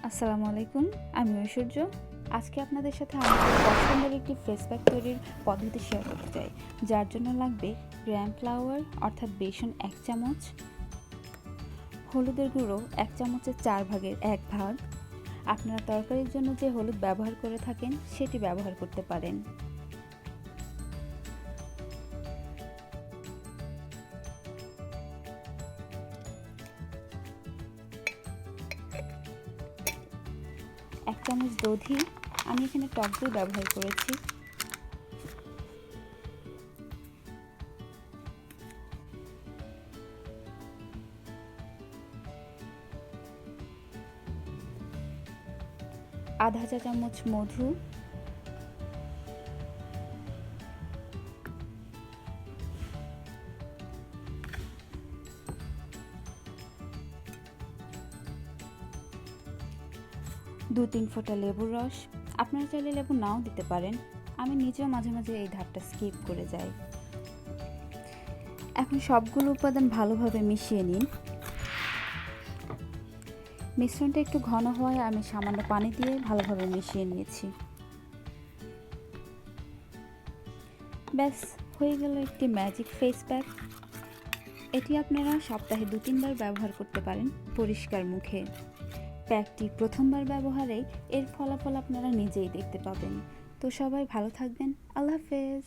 আসসালামু আলাইকুম, আমি ঐশ্বর্য। আজকে আপনাদের সাথে আমাদের পছন্দের একটি ফেস প্যাক তৈরির পদ্ধতি শেয়ার করতে চাই, যার জন্য লাগবে গ্রাম ফ্লাওয়ার অর্থাৎ বেসন 1 চামচ, হলুদের গুঁড়ো 1 চামচের 4 ভাগের 1 ভাগ। আপনারা তরকারির জন্য যে হলুদ ব্যবহার করে থাকেন সেটি ব্যবহার করতে পারেন। এক চামচ দধি, আমি এখানে টক দই ব্যবহার করেছি। আধা চা চামচ মধু, দু তিন ফোঁটা লেবুর রস। আপনারা চাইলে লেবু নাও দিতে পারেন, আমি নিজেও মাঝে মাঝে এই ধাপটা স্কিপ করে যাই। এখন সবগুলো উপাদান ভালোভাবে মিশিয়ে নিন। মিশ্রণটা একটু ঘন হওয়ায় আমি সামান্য পানি দিয়ে ভালোভাবে মিশিয়ে নিয়েছি। ব্যাস, হয়ে গেল একটি ম্যাজিক ফেস প্যাক। এটি আপনারা সপ্তাহে 2-3 বার ব্যবহার করতে পারেন পরিষ্কার মুখে। প্যাকটি প্রথমবার ব্যবহারেই এর ফলাফল আপনারা নিজেই দেখতে পাবেন। তো সবাই ভালো থাকবেন। আল্লাহ হাফেজ।